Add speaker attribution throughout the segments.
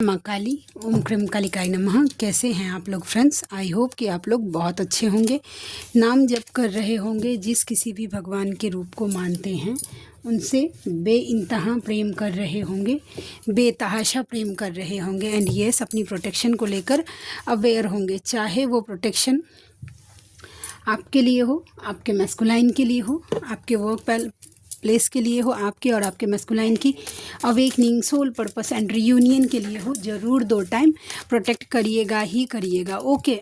Speaker 1: माँ काली ओम क्रीम कालिकाय नमः। कैसे हैं आप लोग फ्रेंड्स? आई होप कि आप लोग बहुत अच्छे होंगे, नाम जप कर रहे होंगे, जिस किसी भी भगवान के रूप को मानते हैं उनसे बेइंतहा प्रेम कर रहे होंगे, बेतहाशा प्रेम कर रहे होंगे एंड यस अपनी प्रोटेक्शन को लेकर अवेयर होंगे। चाहे वो प्रोटेक्शन आपके लिए हो, आपके मैस्कुलाइन के लिए हो, आपके वर्क प्लेस के लिए हो, आपके और आपके मैस्कुलाइन की awakening, soul purpose and reunion के लिए हो, ज़रूर 2 टाइम प्रोटेक्ट करिएगा ही करिएगा। ओके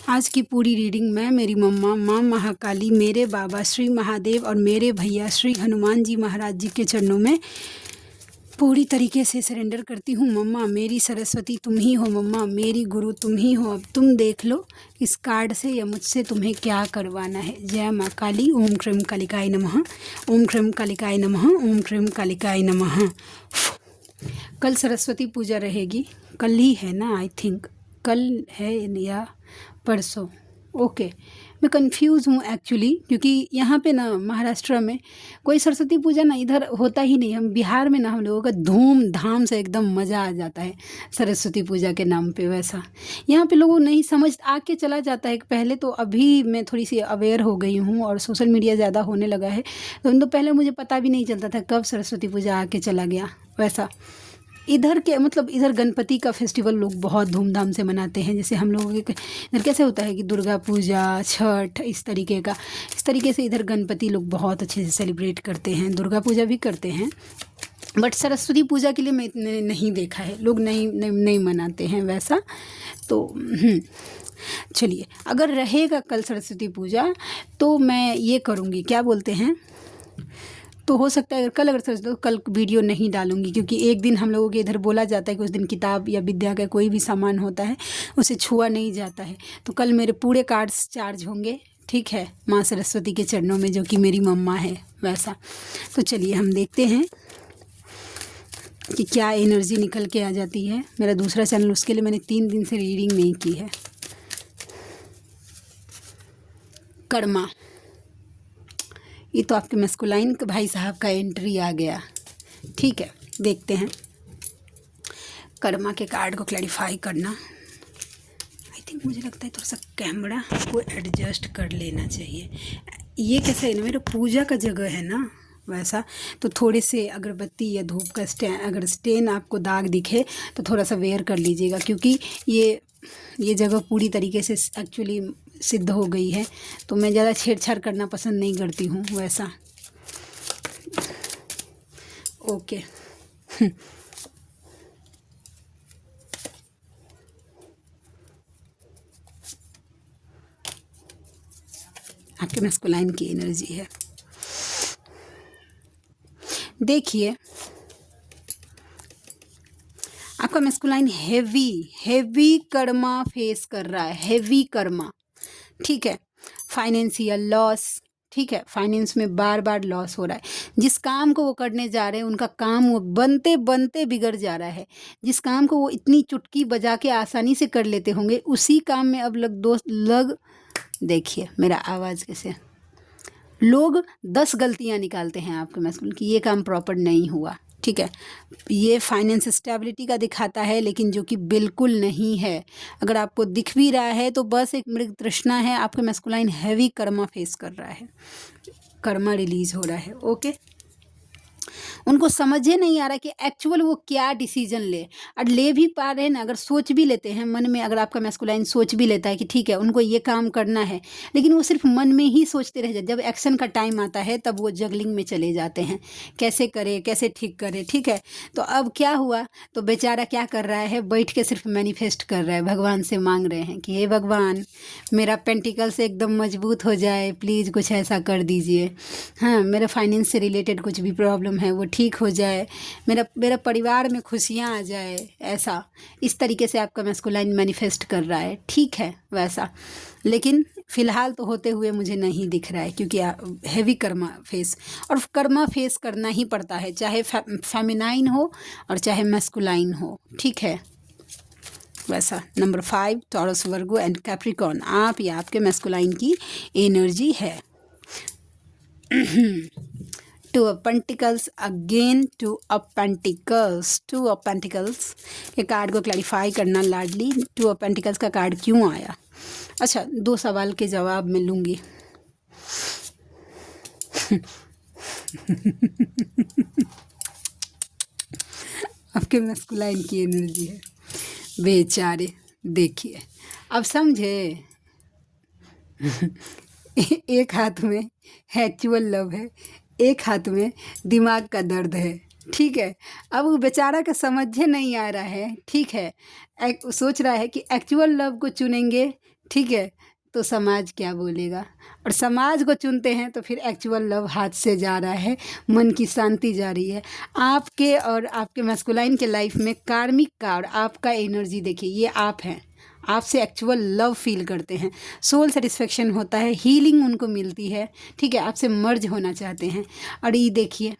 Speaker 1: आज की पूरी रीडिंग मैं, मेरी मम्मा माँ महाकाली, मेरे बाबा श्री महादेव और मेरे भैया श्री हनुमान जी महाराज जी के चरणों में पूरी तरीके से सरेंडर करती हूँ। मम्मा मेरी सरस्वती तुम ही हो, मम्मा मेरी गुरु तुम ही हो। अब तुम देख लो इस कार्ड से या मुझसे तुम्हें क्या करवाना है। जय माँ काली। ओम क्रीम कालिकाय नमः। ओम क्रीम कालिकाय नमः। ओम क्रीम कालिकाय नमः। कल सरस्वती पूजा रहेगी, कल ही है ना? आई थिंक कल है या परसों। ओके मैं कंफ्यूज हूँ एक्चुअली, क्योंकि यहाँ पे ना महाराष्ट्र में कोई सरस्वती पूजा ना इधर होता ही नहीं। हम बिहार में ना हम लोगों का धूमधाम से एकदम मज़ा आ जाता है सरस्वती पूजा के नाम पे। वैसा यहाँ पे लोगों नहीं समझ आके चला जाता है पहले तो। अभी मैं थोड़ी सी अवेयर हो गई हूँ और सोशल मीडिया ज़्यादा होने लगा है, तो पहले मुझे पता भी नहीं चलता था कब सरस्वती पूजा आके चला गया। वैसा इधर के मतलब इधर गणपति का फेस्टिवल लोग बहुत धूमधाम से मनाते हैं। जैसे हम लोगों के इधर कैसे होता है कि दुर्गा पूजा, छठ, इस तरीके से इधर गणपति लोग बहुत अच्छे से सेलिब्रेट करते हैं, दुर्गा पूजा भी करते हैं। बट सरस्वती पूजा के लिए मैं इतने नहीं देखा है, लोग नहीं मनाते हैं वैसा। तो चलिए, अगर रहेगा कल सरस्वती पूजा तो मैं ये करूँगी, क्या बोलते हैं, तो हो सकता है कल अगर सरस्वती तो कल वीडियो नहीं डालूंगी, क्योंकि एक दिन हम लोगों के इधर बोला जाता है कि उस दिन किताब या विद्या का कोई भी सामान होता है उसे छुआ नहीं जाता है। तो कल मेरे पूरे कार्ड्स चार्ज होंगे, ठीक है, माँ सरस्वती के चरणों में, जो कि मेरी मम्मा है वैसा। तो चलिए हम देखते हैं कि क्या एनर्जी निकल के आ जाती है। मेरा दूसरा चैनल, उसके लिए मैंने 3 दिन से रीडिंग नहीं की है। कर्मा, ये तो आपके मैस्कुलाइन भाई साहब का एंट्री आ गया। ठीक है, देखते हैं कर्मा के कार्ड को क्लैरिफाई करना। आई थिंक मुझे लगता है थोड़ा सा कैमरा को एडजस्ट कर लेना चाहिए। ये कैसा है ना, मेरा पूजा का जगह है ना वैसा, तो थोड़े से अगरबत्ती या धूप का अगर स्टेन आपको दाग दिखे तो थोड़ा सा वेयर कर लीजिएगा, क्योंकि ये जगह पूरी तरीके से एक्चुअली सिद्ध हो गई है, तो मैं ज़्यादा छेड़छाड़ करना पसंद नहीं करती हूँ वैसा। ओके आपके मैस्कुलाइन की एनर्जी है। देखिए आपका मैस्कुलाइन हेवी कर्मा फेस कर रहा है, हेवी कर्मा, ठीक है। फाइनेंशियल लॉस, ठीक है, फाइनेंस में बार बार लॉस हो रहा है। जिस काम को वो करने जा रहे हैं उनका काम वो बनते बनते बिगड़ जा रहा है। जिस काम को वो इतनी चुटकी बजा के आसानी से कर लेते होंगे, उसी काम में अब देखिए मेरा आवाज़ कैसे, लोग 10 गलतियां निकालते हैं आपके मैस्कुलिन की, ये काम प्रॉपर नहीं हुआ, ठीक है। ये फाइनेंस स्टेबिलिटी का दिखाता है, लेकिन जो कि बिल्कुल नहीं है। अगर आपको दिख भी रहा है तो बस एक मृग तृष्णा है। आपका मैस्कुलाइन हैवी कर्मा फेस कर रहा है, कर्मा रिलीज हो रहा है। ओके, उनको समझ ही नहीं आ रहा कि एक्चुअल वो क्या डिसीजन ले, और ले भी पा रहे हैं ना, अगर सोच भी लेते हैं मन में, अगर आपका मैस्कुलाइन सोच भी लेता है कि ठीक है उनको ये काम करना है, लेकिन वो सिर्फ मन में ही सोचते रह जाते। जब एक्शन का टाइम आता है तब वो जगलिंग में चले जाते हैं, कैसे करे, कैसे ठीक करे, ठीक है। तो अब क्या हुआ, तो बेचारा क्या कर रहा है, बैठ के सिर्फ मैनिफेस्ट कर रहा है, भगवान से मांग रहे हैं कि हे भगवान मेरा पेंटिकल से एकदम मजबूत हो जाए, प्लीज़ कुछ ऐसा कर दीजिए। हाँ, मेरा फाइनेंस से रिलेटेड कुछ भी प्रॉब्लम है वो ठीक हो जाए, मेरा परिवार में खुशियाँ आ जाए, ऐसा इस तरीके से आपका मैस्कुलाइन मैनिफेस्ट कर रहा है, ठीक है वैसा। लेकिन फ़िलहाल तो होते हुए मुझे नहीं दिख रहा है, क्योंकि हैवी कर्मा फेस, और कर्मा फेस करना ही पड़ता है, चाहे फेमिनाइन हो और चाहे मैस्कुलाइन हो, ठीक है वैसा। Number 5 taurus, Virgo and Capricorn, आप या आपके मैस्कुलाइन की एनर्जी है। Two of pentacles, again two of pentacles. Two of pentacles के कार्ड को क्लैरिफाई करना लाडली, टू ऑफ पेंटिकल्स का कार्ड क्यों आया। अच्छा, 2 सवाल के जवाब मैं लूँगी। आपके मस्कुलाइन की एनर्जी है बेचारे। देखिए अब समझे। एक हाथ में एक्चुअल लव है, एक हाथ में दिमाग का दर्द है। ठीक है, अब वो बेचारा का समझे नहीं आ रहा है। ठीक है, सोच रहा है कि एक्चुअल लव को चुनेंगे, ठीक है, तो समाज क्या बोलेगा, और समाज को चुनते हैं तो फिर एक्चुअल लव हाथ से जा रहा है, मन की शांति जा रही है। आपके और आपके मैस्कुलाइन के लाइफ में कार्मिक का और आपका एनर्जी देखिए, ये आप हैं, आपसे एक्चुअल लव फील करते हैं, सोल सेटिस्फेक्शन होता है, हीलिंग उनको मिलती है। ठीक है, आपसे मर्ज होना चाहते हैं। और ये देखिए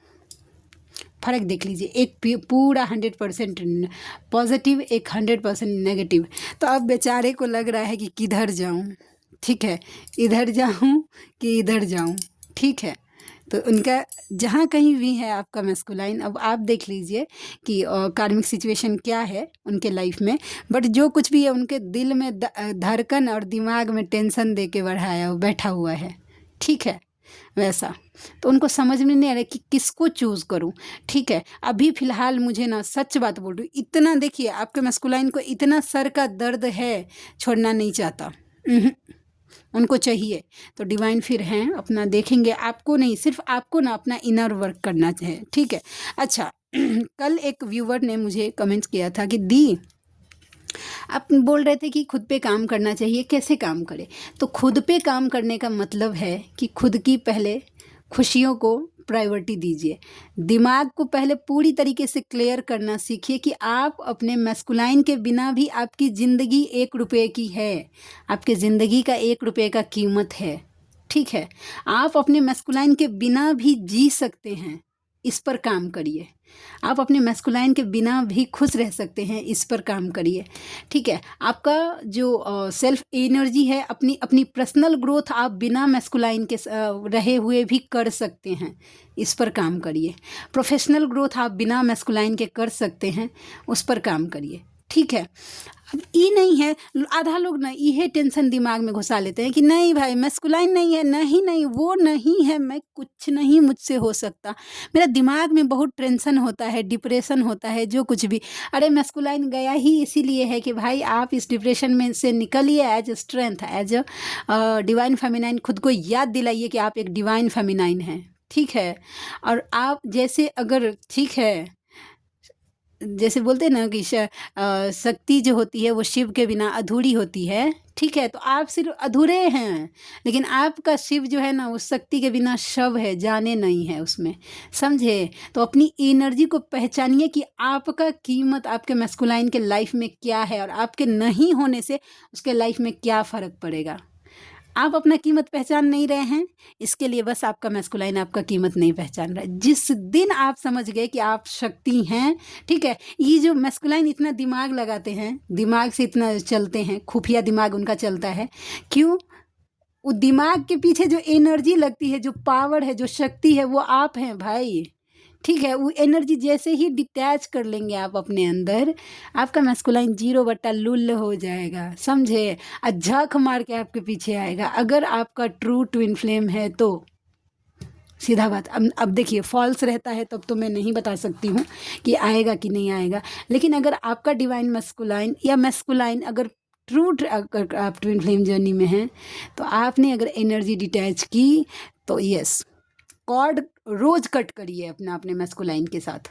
Speaker 1: फ़र्क देख लीजिए, एक पूरा 100% पॉजिटिव, एक 100% नेगेटिव। तो अब बेचारे को लग रहा है कि किधर जाऊं। ठीक है, इधर जाऊं कि इधर जाऊं। ठीक है, तो उनका जहाँ कहीं भी है आपका मैस्कुलाइन, अब आप देख लीजिए कि कार्मिक सिचुएशन क्या है उनके लाइफ में। बट जो कुछ भी है उनके दिल में धड़कन और दिमाग में टेंशन दे के बढ़ाया बैठा हुआ है। ठीक है, वैसा तो उनको समझ में नहीं आ रहा कि किसको चूज़ करूं। ठीक है, अभी फ़िलहाल मुझे ना, सच बात बोल रही हूँ, इतना देखिए आपके मैस्कुलाइन को इतना सर का दर्द है, छोड़ना नहीं चाहता। उनको चाहिए तो डिवाइन फिर हैं, अपना देखेंगे। आपको नहीं, सिर्फ आपको ना अपना इनर वर्क करना है। ठीक है, अच्छा कल एक व्यूवर ने मुझे कमेंट किया था कि दी आप बोल रहे थे कि खुद पे काम करना चाहिए, कैसे काम करें। तो खुद पे काम करने का मतलब है कि खुद की पहले खुशियों को प्रायोरिटी दीजिए, दिमाग को पहले पूरी तरीके से क्लियर करना सीखिए कि आप अपने मैस्कुलाइन के बिना भी आपकी ज़िंदगी 1 रुपये की है, आपके ज़िंदगी का 1 रुपये का कीमत है। ठीक है, आप अपने मैस्कुलाइन के बिना भी जी सकते हैं, इस पर काम करिए। आप अपने मैस्कुलाइन के बिना भी खुश रह सकते हैं, इस पर काम करिए। ठीक है, आपका जो सेल्फ एनर्जी है, अपनी अपनी पर्सनल ग्रोथ आप बिना मैस्कुलाइन के रहे हुए भी कर सकते हैं, इस पर काम करिए। प्रोफेशनल ग्रोथ आप बिना मैस्कुलाइन के कर सकते हैं, उस पर काम करिए। ठीक है, अब ये नहीं है, आधा लोग ना ये टेंशन दिमाग में घुसा लेते हैं कि नहीं भाई मैस्कुलाइन नहीं है, नहीं नहीं वो नहीं है, मैं कुछ नहीं मुझसे हो सकता, मेरा दिमाग में बहुत टेंशन होता है, डिप्रेशन होता है, जो कुछ भी। अरे मैस्कुलाइन गया ही इसीलिए है कि भाई आप इस डिप्रेशन में से निकलिए, as strength, as divine feminine खुद को याद दिलाइए कि आप एक डिवाइन फेमिनाइन हैं। ठीक है, और आप जैसे अगर, ठीक है, जैसे बोलते हैं ना कि शक्ति जो होती है वो शिव के बिना अधूरी होती है। ठीक है, तो आप सिर्फ अधूरे हैं, लेकिन आपका शिव जो है ना वो शक्ति के बिना शव है, जाने नहीं है उसमें, समझे। तो अपनी एनर्जी को पहचानिए कि आपका कीमत आपके मैस्कुलाइन के लाइफ में क्या है, और आपके नहीं होने से उसके लाइफ में क्या फ़र्क पड़ेगा। आप अपना कीमत पहचान नहीं रहे हैं, इसके लिए बस आपका मैस्कुलाइन आपका कीमत नहीं पहचान रहा है। जिस दिन आप समझ गए कि आप शक्ति हैं, ठीक है, ये जो मैस्कुलाइन इतना दिमाग लगाते हैं, दिमाग से इतना चलते हैं, खुफिया दिमाग उनका चलता है, क्यों? वो दिमाग के पीछे जो एनर्जी लगती है, जो पावर है, जो शक्ति है, वो आप हैं भाई। ठीक है, वो एनर्जी जैसे ही डिटैच कर लेंगे आप अपने अंदर, आपका मैस्कुलाइन 0/लुल हो जाएगा, समझे। झक मार के आपके पीछे आएगा, अगर आपका ट्रू ट्विन फ्लेम है तो। सीधा बात। अब देखिए फॉल्स रहता है तब तो मैं नहीं बता सकती हूँ कि आएगा कि नहीं आएगा, लेकिन अगर आपका डिवाइन मैस्कुलाइन या मैस्कुलाइन अगर अगर आप ट्विन फ्लेम जर्नी में हैं, तो आपने अगर एनर्जी डिटैच की तो यस, कॉर्ड रोज़ कट करिए अपने मैस्कुलाइन के साथ,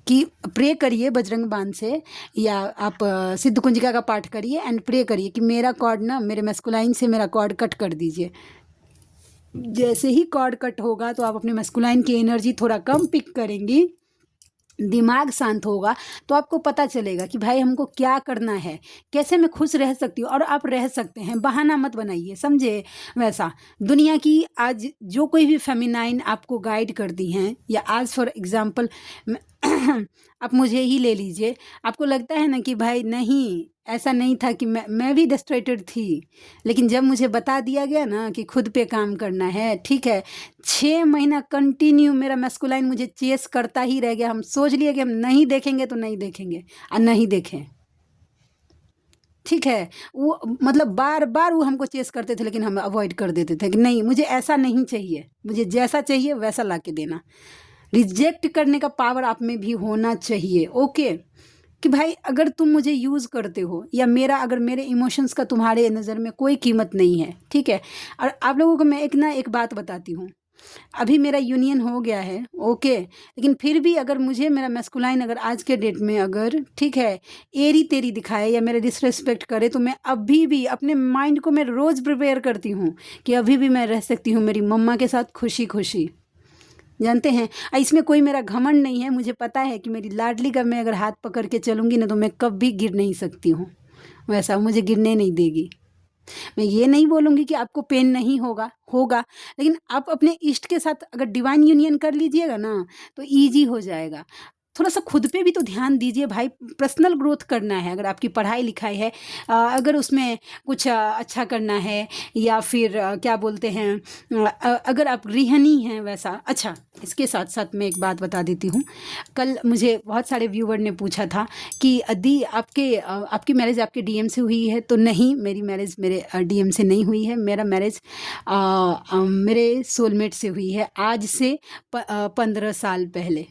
Speaker 1: कि प्रे करिए बजरंग बाण से, या आप सिद्ध कुंजिका का पाठ करिए एंड प्रे करिए कि मेरा कॉर्ड ना, मेरे मैस्कुलाइन से मेरा कॉर्ड कट कर दीजिए। जैसे ही कॉर्ड कट होगा तो आप अपने मैस्कुलाइन की एनर्जी थोड़ा कम पिक करेंगी, दिमाग शांत होगा, तो आपको पता चलेगा कि भाई हमको क्या करना है, कैसे मैं खुश रह सकती हूँ, और आप रह सकते हैं। बहाना मत बनाइए, समझे। वैसा दुनिया की आज जो कोई भी फेमिनाइन आपको गाइड करती हैं, या आज फॉर एग्जांपल आप मुझे ही ले लीजिए। आपको लगता है ना कि भाई नहीं, ऐसा नहीं था कि मैं भी डिस्ट्रैक्टेड थी, लेकिन जब मुझे बता दिया गया ना कि खुद पे काम करना है, ठीक है, 6 महीना कंटिन्यू मेरा मैस्कुलाइन मुझे चेस करता ही रह गया। हम सोच लिए कि हम नहीं देखेंगे तो नहीं देखेंगे, और नहीं देखें, ठीक है। वो मतलब बार बार वो हमको चेस करते थे, लेकिन हम अवॉइड कर देते थे कि नहीं, मुझे ऐसा नहीं चाहिए, मुझे जैसा चाहिए वैसा ला के देना। रिजेक्ट करने का पावर आप में भी होना चाहिए, ओके। कि भाई अगर तुम मुझे यूज़ करते हो, या मेरा अगर मेरे इमोशंस का तुम्हारे नज़र में कोई कीमत नहीं है, ठीक है। और आप लोगों को मैं एक बात बताती हूँ, अभी मेरा यूनियन हो गया है, ओके, लेकिन फिर भी अगर मुझे मेरा मैस्कुलाइन अगर आज के डेट में अगर, ठीक है, एरी तेरी दिखाए या मेरा डिसरेस्पेक्ट करे, तो मैं अभी भी अपने माइंड को मैं रोज़ प्रिपेयर करती हूँ कि अभी भी मैं रह सकती हूँ मेरी मम्मा के साथ खुशी खुशी, जानते हैं। इसमें कोई मेरा घमंड नहीं है, मुझे पता है कि मेरी लाडली का मैं अगर हाथ पकड़ के चलूँगी ना, तो मैं कभी गिर नहीं सकती हूँ, वैसा मुझे गिरने नहीं देगी। मैं ये नहीं बोलूँगी कि आपको पेन नहीं होगा, होगा, लेकिन आप अपने इष्ट के साथ अगर डिवाइन यूनियन कर लीजिएगा ना, तो ईज़ी हो जाएगा। थोड़ा-सा खुद पे भी तो ध्यान दीजिए भाई, पर्सनल ग्रोथ करना है, अगर आपकी पढ़ाई-लिखाई है, अगर उसमें कुछ अच्छा करना है, या फिर क्या बोलते हैं, अगर आप गृहिणी हैं वैसा। अच्छा, इसके साथ-साथ मैं एक बात बता देती हूँ। कल मुझे बहुत सारे व्यूअर ने पूछा था कि दी आपकी मैरिज आपके डीएम से हुई है? तो नहीं, मेरी मैरिज मेरे डीएम से नहीं हुई है। मेरा मैरिज मेरे सोलमेट से हुई है, आज से 15 साल पहले।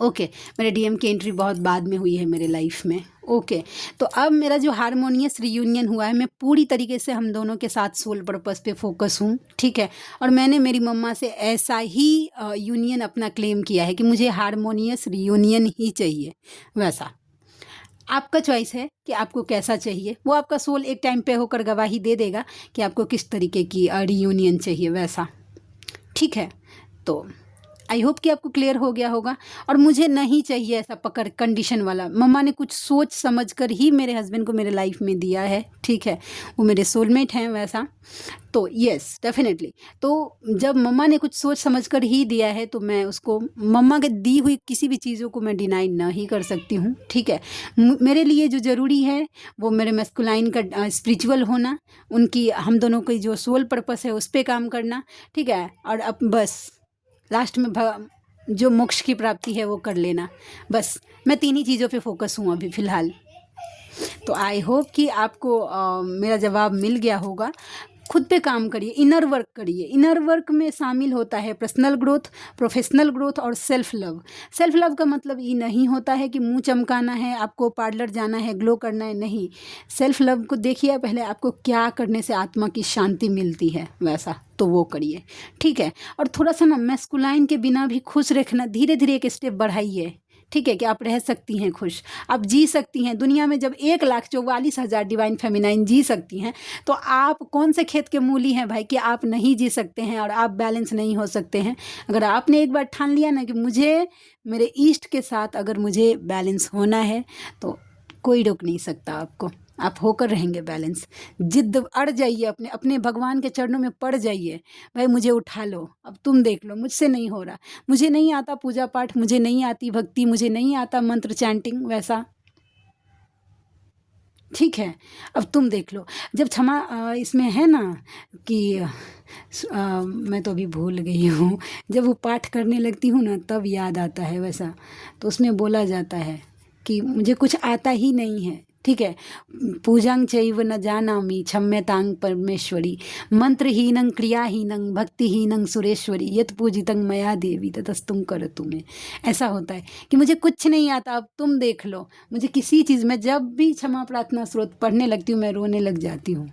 Speaker 1: ओके, मेरे डीएम की एंट्री बहुत बाद में हुई है मेरे लाइफ में, ओके। तो अब मेरा जो हारमोनियस रियूनियन हुआ है, मैं पूरी तरीके से हम दोनों के साथ सोल पर्पस पे फोकस हूँ, ठीक है। और मैंने मेरी मम्मा से ऐसा ही यूनियन अपना क्लेम किया है कि मुझे हारमोनियस रियूनियन ही चाहिए, वैसा। आपका चॉइस है कि आपको कैसा चाहिए, वो आपका सोल एक टाइम पे होकर गवाही दे देगा कि आपको किस तरीके की रियूनियन चाहिए, वैसा, ठीक है। तो आई होप कि आपको क्लियर हो गया होगा। और मुझे नहीं चाहिए ऐसा पकड़ कंडीशन वाला। मम्मा ने कुछ सोच समझ कर ही मेरे हस्बैंड को मेरे लाइफ में दिया है, ठीक है। वो मेरे सोलमेट हैं, वैसा। तो यस, डेफिनेटली। तो जब मम्मा ने कुछ सोच समझ कर ही दिया है, तो मैं उसको, मम्मा के दी हुई किसी भी चीज़ों को मैं डिनाई ना ही कर सकती हूँ, ठीक है। मेरे लिए जो ज़रूरी है वो मेरे मैस्कुलाइन का स्पिरिचुअल होना, उनकी, हम दोनों की जो सोल पर्पस है उस पर काम करना, ठीक है। और अब बस लास्ट में जो मोक्ष की प्राप्ति है वो कर लेना, बस। मैं 3 ही चीज़ों पे फोकस हूँ अभी फ़िलहाल। तो आई होप कि आपको मेरा जवाब मिल गया होगा। खुद पे काम करिए, इनर वर्क करिए। इनर वर्क में शामिल होता है पर्सनल ग्रोथ, प्रोफेशनल ग्रोथ और सेल्फ लव। सेल्फ लव का मतलब ये नहीं होता है कि मुंह चमकाना है, आपको पार्लर जाना है, ग्लो करना है, नहीं। सेल्फ लव को देखिए पहले, आपको क्या करने से आत्मा की शांति मिलती है, वैसा, तो वो करिए, ठीक है। और थोड़ा सा ना मैस्कुलाइन के बिना भी खुश रखना, धीरे धीरे एक स्टेप बढ़ाइए, ठीक है, कि आप रह सकती हैं खुश, आप जी सकती हैं दुनिया में। जब 1,44,000 डिवाइन फेमिनाइन जी सकती हैं, तो आप कौन से खेत के मूली हैं भाई कि आप नहीं जी सकते हैं और आप बैलेंस नहीं हो सकते हैं। अगर आपने एक बार ठान लिया ना कि मुझे मेरे ईस्ट के साथ अगर मुझे बैलेंस होना है, तो कोई रोक नहीं सकता आपको, आप होकर रहेंगे बैलेंस। जिद्द अड़ जाइए, अपने अपने भगवान के चरणों में पड़ जाइए, भाई मुझे उठा लो, अब तुम देख लो, मुझसे नहीं हो रहा, मुझे नहीं आता पूजा पाठ, मुझे नहीं आती भक्ति, मुझे नहीं आता मंत्र चैंटिंग, वैसा, ठीक है। अब तुम देख लो। जब क्षमा इसमें है ना कि मैं तो अभी भूल गई हूँ, जब वो पाठ करने लगती हूँ ना तब याद आता है, वैसा। तो उसमें बोला जाता है कि मुझे कुछ आता ही नहीं है, ठीक है। पूजांग चैव न जानामि क्षम्यतांग परमेश्वरी, मंत्रहीनं क्रियाहीनं भक्तिहीनं सुरेश्वरी, यत पूजितं मया देवी ततस्तुं करतु मे। ऐसा होता है कि मुझे कुछ नहीं आता, अब तुम देख लो। मुझे किसी चीज़ में, जब भी क्षमा प्रार्थना स्रोत पढ़ने लगती हूँ, मैं रोने लग जाती हूँ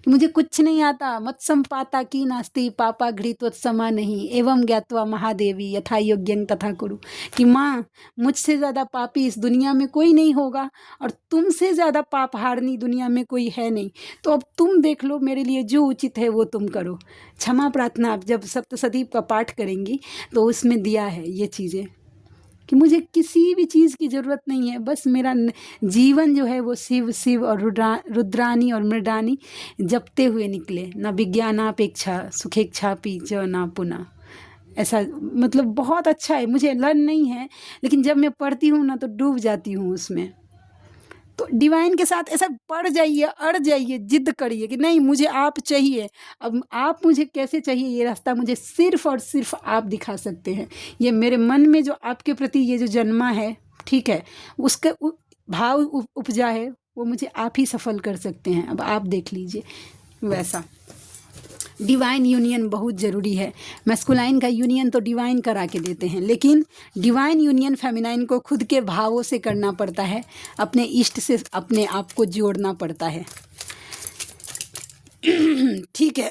Speaker 1: कि मुझे कुछ नहीं आता। मत संपाता की नास्ति पापा घृतोत्समा नहीं, एवं ज्ञात्वा महादेवी यथा योग्यं तथा कुरु। कि माँ, मुझसे ज़्यादा पापी इस दुनिया में कोई नहीं होगा, और तुमसे ज़्यादा पाप हारनी दुनिया में कोई है नहीं। तो अब तुम देख लो, मेरे लिए जो उचित है वो तुम करो। क्षमा प्रार्थना आप जब सप्तशती का पाठ करेंगी, तो उसमें दिया है ये चीज़ें कि मुझे किसी भी चीज़ की ज़रूरत नहीं है, बस मेरा जीवन जो है वो शिव शिव और रुद्रानी और मृडानी जपते हुए निकले। न विज्ञानापेक्षा सुखेच्छा पी च न पुनः, ऐसा मतलब बहुत अच्छा है। मुझे लर्न नहीं है, लेकिन जब मैं पढ़ती हूँ ना तो डूब जाती हूँ उसमें। तो डिवाइन के साथ ऐसा पड़ जाइए, अड़ जाइए, जिद करिए कि नहीं मुझे आप चाहिए। अब आप मुझे कैसे चाहिए ये रास्ता मुझे सिर्फ़ और सिर्फ़ आप दिखा सकते हैं। ये मेरे मन में जो आपके प्रति ये जो जन्मा है, ठीक है, उसके भाव उपजा है, वो मुझे आप ही सफल कर सकते हैं। अब आप देख लीजिए वैसा। डिवाइन यूनियन बहुत ज़रूरी है। मैस्कुलाइन का यूनियन तो डिवाइन करा के देते हैं, लेकिन डिवाइन यूनियन फेमिनाइन को खुद के भावों से करना पड़ता है, अपने इष्ट से अपने आप को जोड़ना पड़ता है। ठीक है।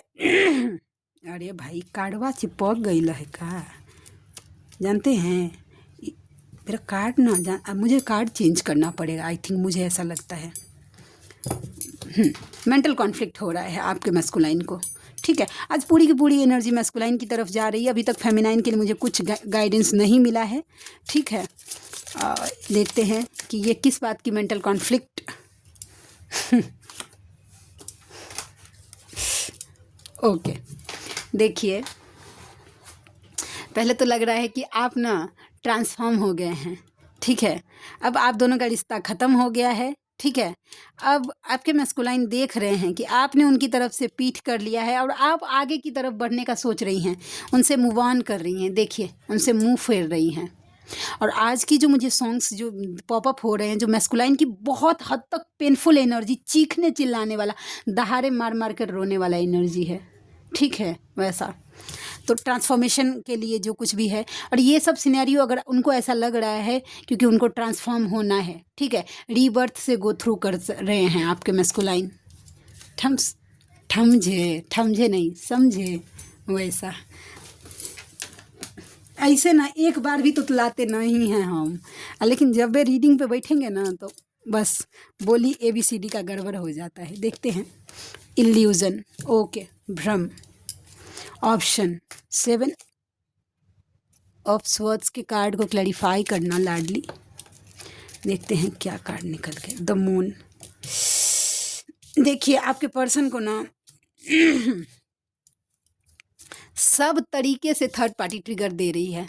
Speaker 1: अरे भाई कार्डवा चिपक गई है का, जानते हैं मेरा कार्ड ना मुझे कार्ड चेंज करना पड़ेगा, आई थिंक, मुझे ऐसा लगता है। मेंटल कॉन्फ्लिक्ट हो रहा है आपके मैस्कुलाइन को, ठीक है। आज पूरी की पूरी एनर्जी मैस्कुलाइन की तरफ जा रही है। अभी तक फेमिनाइन के लिए मुझे कुछ गाइडेंस नहीं मिला है, ठीक है। देखते हैं कि ये किस बात की मेंटल कॉन्फ्लिक्ट। ओके, देखिए, पहले तो लग रहा है कि आप ना ट्रांसफॉर्म हो गए हैं, ठीक है। अब आप दोनों का रिश्ता ख़त्म हो गया है, ठीक है। अब आपके मैस्कुलाइन देख रहे हैं कि आपने उनकी तरफ से पीठ कर लिया है और आप आगे की तरफ बढ़ने का सोच रही हैं, उनसे मूव ऑन कर रही हैं। देखिए, उनसे मुंह फेर रही हैं। और आज की जो मुझे सॉन्ग्स जो पॉपअप हो रहे हैं, जो मैस्कुलाइन की बहुत हद तक पेनफुल एनर्जी, चीखने चिल्लाने वाला, दहाड़े मार मार कर रोने वाला एनर्जी है, ठीक है, वैसा। तो ट्रांसफॉर्मेशन के लिए जो कुछ भी है, और ये सब सिनेरियो अगर उनको ऐसा लग रहा है क्योंकि उनको ट्रांसफॉर्म होना है, ठीक है, रीबर्थ से गो थ्रू कर रहे हैं आपके मैस्कुलाइन। ठमझे नहीं समझे, वैसा। ऐसे ना एक बार भी तो लाते नहीं हैं हम, लेकिन जब वे रीडिंग पे बैठेंगे ना तो बस बोली ABCD का गड़बड़ हो जाता है। देखते हैं। इल्यूजन, ओके, भ्रम, ऑप्शन 7 ऑफ स्वर्ड्स के कार्ड को क्लैरिफाई करना लाडली। देखते हैं क्या कार्ड निकल गया। The moon. देखिए, आपके पर्सन को ना सब तरीके से थर्ड पार्टी ट्रिगर दे रही है,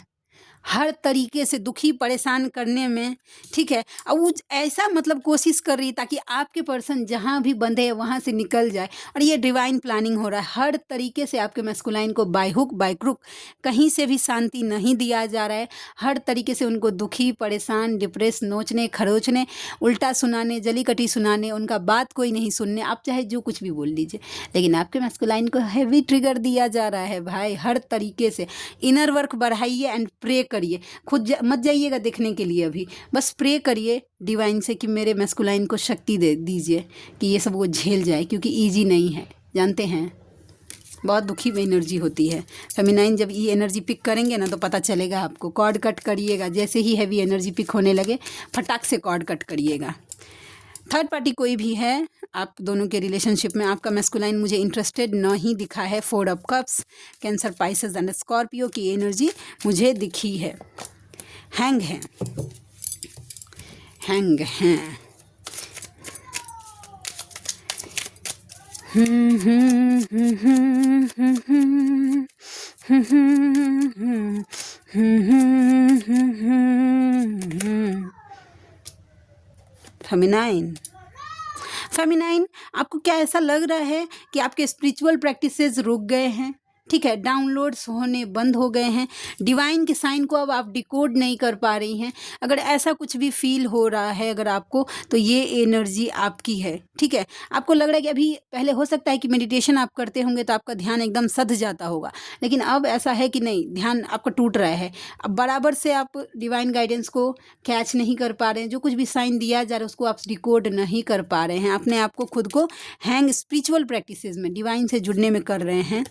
Speaker 1: हर तरीके से दुखी परेशान करने में, ठीक है। और वो ऐसा मतलब कोशिश कर रही है ताकि आपके पर्सन जहाँ भी बंधे है वहाँ से निकल जाए। और ये डिवाइन प्लानिंग हो रहा है। हर तरीके से आपके मैस्कुलाइन को बाय हुक बाय क्रुक कहीं से भी शांति नहीं दिया जा रहा है। हर तरीके से उनको दुखी परेशान डिप्रेस, नोचने खरोचने, उल्टा सुनाने, जली कटी सुनाने, उनका बात कोई नहीं सुनने। आप चाहे जो कुछ भी बोल लीजिए, लेकिन आपके मैस्कुलाइन को हैवी ट्रिगर दिया जा रहा है भाई, हर तरीके से। इनर वर्क बढ़ाइए एंड प्रे करिए। खुद मत जाइएगा देखने के लिए, अभी बस प्रे करिए डिवाइन से कि मेरे मैस्कुलाइन को शक्ति दे दीजिए कि ये सब वो झेल जाए, क्योंकि ईजी नहीं है, जानते हैं, बहुत दुखी एनर्जी होती है। फेमिनाइन जब ये एनर्जी पिक करेंगे ना तो पता चलेगा आपको। कॉर्ड कट करिएगा, जैसे ही हैवी एनर्जी पिक होने लगे फटाक से कॉर्ड कट करिएगा। थर्ड पार्टी कोई भी है आप दोनों के रिलेशनशिप में, आपका मैस्कुलाइन मुझे इंटरेस्टेड नहीं दिखा है। 4 of cups, cancer, Pisces and Scorpio की एनर्जी मुझे दिखी है। हैंग हैं, हैंग हैं। फेमिनाइन आपको क्या ऐसा लग रहा है कि आपके स्पिरिचुअल प्रैक्टिसेस रुक गए हैं, ठीक है, डाउनलोड्स होने बंद हो गए हैं, डिवाइन के साइन को अब आप डिकोड नहीं कर पा रही हैं। अगर ऐसा कुछ भी फील हो रहा है अगर आपको, तो ये एनर्जी आपकी है, ठीक है। आपको लग रहा है कि अभी पहले हो सकता है कि मेडिटेशन आप करते होंगे तो आपका ध्यान एकदम सध जाता होगा, लेकिन अब ऐसा है कि नहीं, ध्यान आपका टूट रहा है। अब बराबर से आप डिवाइन गाइडेंस को कैच नहीं कर पा रहे हैं, जो कुछ भी साइन दिया जा रहा है उसको आप डिकोड नहीं कर पा रहे हैं। अपने आप को खुद को हैंग स्पिरिचुअल प्रैक्टिसेस में डिवाइन से जुड़ने में कर रहे हैं,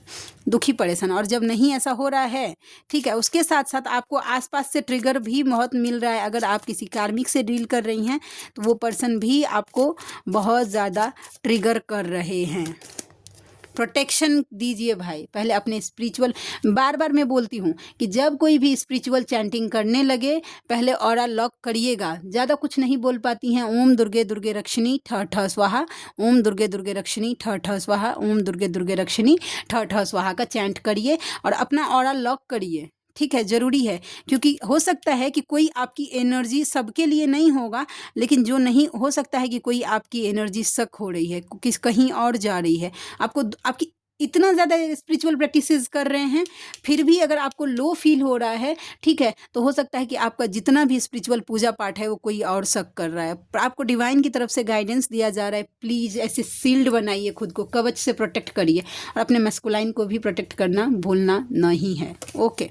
Speaker 1: दुखी परेशान। और जब नहीं ऐसा हो रहा है, ठीक है, उसके साथ साथ आपको आसपास से ट्रिगर भी बहुत मिल रहा है। अगर आप किसी कार्मिक से डील कर रही हैं तो वो पर्सन भी आपको बहुत ज़्यादा ट्रिगर कर रहे हैं। प्रोटेक्शन दीजिए भाई, पहले अपने स्पिरिचुअल, बार बार मैं बोलती हूँ कि जब कोई भी स्पिरिचुअल चैंटिंग करने लगे पहले ऑरा लॉक करिएगा। ज़्यादा कुछ नहीं बोल पाती हैं, ओम दुर्गे दुर्गे रक्षिणी ठ ठ स्वाहा, ओम दुर्गे दुर्गे रक्षिणी ठ ठ स्वाहा, ओम दुर्गे दुर्गे रक्षिणी ठ ठ स्वाहा का चैंट करिए और अपना ऑरा लॉक करिए, ठीक है, ज़रूरी है, क्योंकि हो सकता है कि कोई आपकी एनर्जी सबके लिए नहीं होगा, लेकिन जो नहीं हो सकता है कि कोई आपकी एनर्जी सक हो रही है, किस कहीं और जा रही है। आपको आपकी इतना ज़्यादा स्पिरिचुअल प्रैक्टिसेस कर रहे हैं, फिर भी अगर आपको लो फील हो रहा है, ठीक है, तो हो सकता है कि आपका जितना भी स्पिरिचुअल पूजा पाठ है वो कोई और शक कर रहा है। पर आपको डिवाइन की तरफ से गाइडेंस दिया जा रहा है, प्लीज़ ऐसे शील्ड बनाइए, खुद को कवच से प्रोटेक्ट करिए, और अपने मैस्कुलाइन को भी प्रोटेक्ट करना भूलना नहीं है। ओके,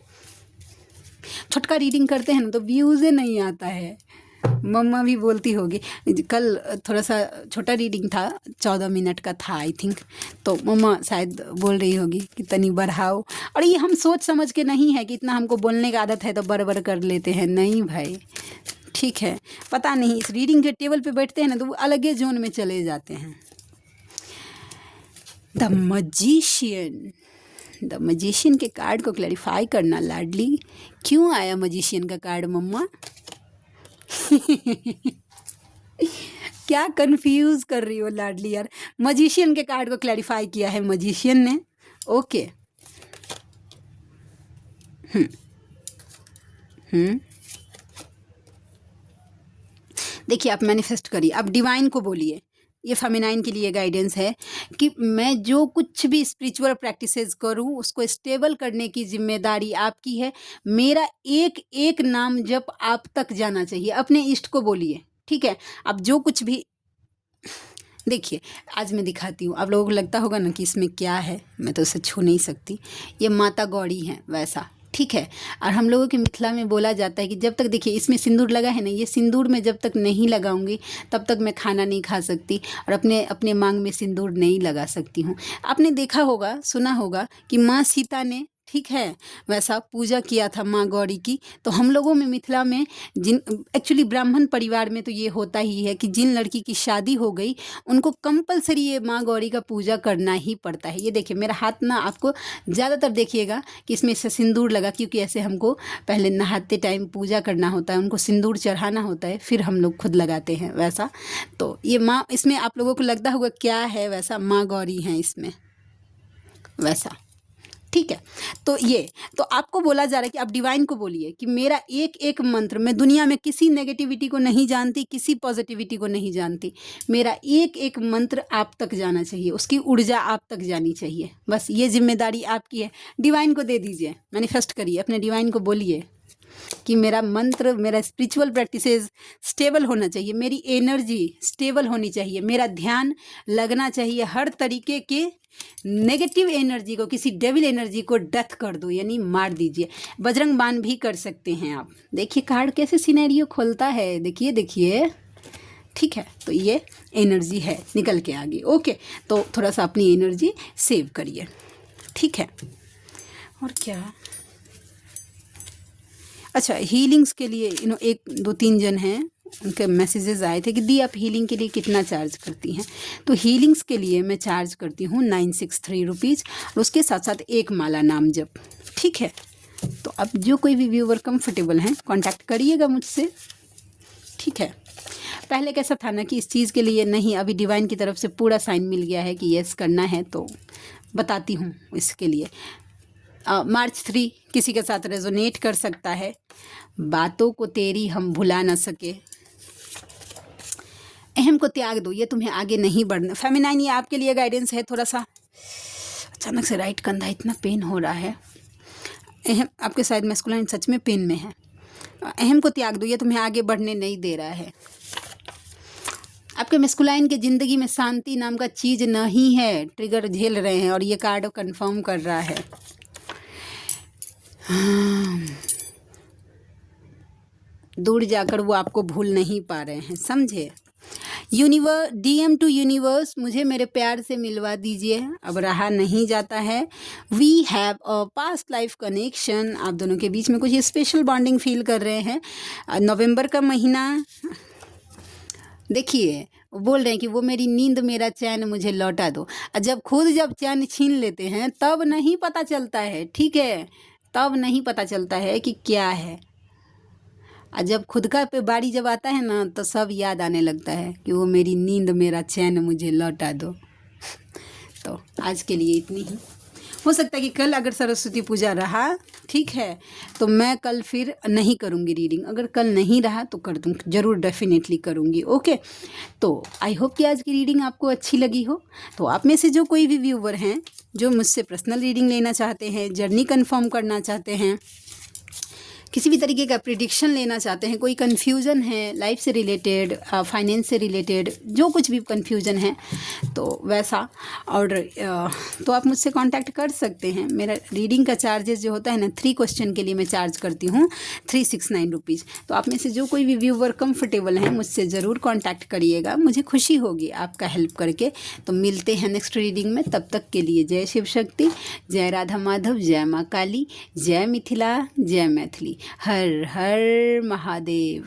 Speaker 1: छोटका रीडिंग करते हैं ना तो व्यूज़ ही नहीं आता है। मम्मा भी बोलती होगी, कल थोड़ा सा छोटा रीडिंग था, 14 मिनट का था आई थिंक, तो मम्मा शायद बोल रही होगी कि तनी बढ़ाओ। और ये हम सोच समझ के नहीं है कि इतना हमको बोलने की आदत है तो बड़ कर लेते हैं, नहीं भाई, ठीक है। पता नहीं, इस रीडिंग के टेबल पे बैठते हैं ना तो वो अलग ही जोन में चले जाते हैं। द मजिशियन के कार्ड को क्लैरिफाई करना लाडली, क्यों आया मजिशियन का कार्ड मम्मा? क्या कंफ्यूज कर रही हो लाडली यार? मजिशियन के कार्ड को क्लैरिफाई किया है मजिशियन ने। ओके, देखिए, आप मैनिफेस्ट करिए, आप डिवाइन को बोलिए। ये फेमिनाइन के लिए गाइडेंस है कि मैं जो कुछ भी स्पिरिचुअल प्रैक्टिसेस करूं उसको स्टेबल करने की जिम्मेदारी आपकी है। मेरा एक एक नाम जप आप तक जाना चाहिए। अपने इष्ट को बोलिए, ठीक है। आप जो कुछ भी, देखिए, आज मैं दिखाती हूँ, आप लोगों को लगता होगा ना कि इसमें क्या है, मैं तो इसे छू नहीं सकती। ये माता गौरी है वैसा, ठीक है। और हम लोगों के मिथिला में बोला जाता है कि जब तक, देखिए इसमें सिंदूर लगा है ना, ये सिंदूर में जब तक नहीं लगाऊंगी तब तक मैं खाना नहीं खा सकती और अपने अपने मांग में सिंदूर नहीं लगा सकती हूँ। आपने देखा होगा, सुना होगा कि माँ सीता ने, ठीक है, वैसा पूजा किया था माँ गौरी की। तो हम लोगों में मिथिला में, जिन एक्चुअली ब्राह्मण परिवार में तो ये होता ही है कि जिन लड़की की शादी हो गई उनको कंपलसरी ये माँ गौरी का पूजा करना ही पड़ता है। ये देखिए मेरा हाथ ना, आपको ज़्यादातर देखिएगा कि इसमें से सिंदूर लगा, क्योंकि ऐसे हमको पहले नहाते टाइम पूजा करना होता है, उनको सिंदूर चढ़ाना होता है, फिर हम लोग खुद लगाते हैं वैसा। तो ये माँ, इसमें आप लोगों को लगता होगा क्या है, वैसा माँ गौरी हैं इसमें वैसा, ठीक है। तो ये, तो आपको बोला जा रहा है कि आप डिवाइन को बोलिए कि मेरा एक एक मंत्र, मैं दुनिया में किसी नेगेटिविटी को नहीं जानती, किसी पॉजिटिविटी को नहीं जानती, मेरा एक एक मंत्र आप तक जाना चाहिए, उसकी ऊर्जा आप तक जानी चाहिए। बस ये जिम्मेदारी आपकी है। डिवाइन को दे दीजिए, मैनिफेस्ट करिए, अपने डिवाइन को बोलिए कि मेरा मंत्र, मेरा स्पिरिचुअल प्रैक्टिसेस स्टेबल होना चाहिए, मेरी एनर्जी स्टेबल होनी चाहिए, मेरा ध्यान लगना चाहिए, हर तरीके के नेगेटिव एनर्जी को, किसी डेविल एनर्जी को डेथ कर दो, यानी मार दीजिए। बजरंग बाण भी कर सकते हैं आप। देखिए कार्ड कैसे सिनेरियो खोलता है, देखिए देखिए, ठीक है। तो ये एनर्जी है, निकल के आ गई। ओके, तो थोड़ा सा अपनी एनर्जी सेव करिए, ठीक है। और क्या, अच्छा, हीलिंग्स के लिए एक दो तीन जन हैं, उनके मैसेजेस आए थे कि दी आप हीलिंग के लिए कितना चार्ज करती हैं। तो हीलिंग्स के लिए मैं चार्ज करती हूँ 963 रुपीज़, और उसके साथ साथ एक माला नाम जप, ठीक है। तो अब जो कोई भी व्यूवर कंफर्टेबल हैं कांटेक्ट करिएगा मुझसे, ठीक है। पहले कैसा था ना कि इस चीज़ के लिए नहीं, अभी डिवाइन की तरफ से पूरा साइन मिल गया है कि यस करना है, तो बताती हूँ इसके लिए। मार्च 3 किसी के साथ रेजोनेट कर सकता है। बातों को तेरी हम भुला ना सके, अहम को त्याग दो, ये तुम्हें आगे नहीं बढ़ना। फेमिनाइन, ये आपके लिए गाइडेंस है। थोड़ा सा अचानक से राइट कंधा इतना पेन हो रहा है। अहम, आपके शायद मैस्कुलाइन सच में पेन में है। अहम को त्याग दो, ये तुम्हें आगे बढ़ने नहीं दे रहा है। आपके मैस्कुलाइन के ज़िंदगी में शांति नाम का चीज़ नहीं है, ट्रिगर झेल रहे हैं, और ये कार्ड कंफर्म कर रहा है। दूर जाकर वो आपको भूल नहीं पा रहे हैं, समझे। यूनिवर्स, DM टू यूनिवर्स, मुझे मेरे प्यार से मिलवा दीजिए, अब रहा नहीं जाता है। We have a past life connection, आप दोनों के बीच में कुछ स्पेशल बॉन्डिंग फील कर रहे हैं। नवंबर का महीना, देखिए बोल रहे हैं कि वो मेरी नींद मेरा चैन मुझे लौटा दो। जब खुद जब चैन छीन लेते हैं तब नहीं पता चलता है, ठीक है, तब नहीं पता चलता है कि क्या है। और जब खुद का पे बारी जब आता है ना तो सब याद आने लगता है कि वो मेरी नींद मेरा चैन मुझे लौटा दो। तो आज के लिए इतनी ही। हो सकता है कि कल अगर सरस्वती पूजा रहा, ठीक है, तो मैं कल फिर नहीं करूँगी रीडिंग। अगर कल नहीं रहा तो कर दूँ, ज़रूर डेफिनेटली करूँगी। ओके, तो आई होप कि आज की रीडिंग आपको अच्छी लगी हो। तो आप में से जो कोई भी व्यूवर हैं जो मुझसे पर्सनल रीडिंग लेना चाहते हैं, जर्नी कंफर्म करना चाहते हैं, किसी भी तरीके का प्रिडिक्शन लेना चाहते हैं, कोई कन्फ्यूज़न है लाइफ से रिलेटेड, फाइनेंस से रिलेटेड, जो कुछ भी कन्फ्यूज़न है तो वैसा, और तो आप मुझसे कांटेक्ट कर सकते हैं। मेरा रीडिंग का चार्जेस जो होता है ना, 3 क्वेश्चन के लिए मैं चार्ज करती हूँ 369 रुपीज़। तो आप में से जो कोई भी व्यूवर कंफर्टेबल हैं मुझसे ज़रूर कांटेक्ट करिएगा, मुझे खुशी होगी आपका हेल्प करके। तो मिलते हैं नेक्स्ट रीडिंग में, तब तक के लिए जय शिव शक्ति, जय राधा माधव, जय माँ काली, जय मिथिला, जय मैथिली, हर हर महादेव।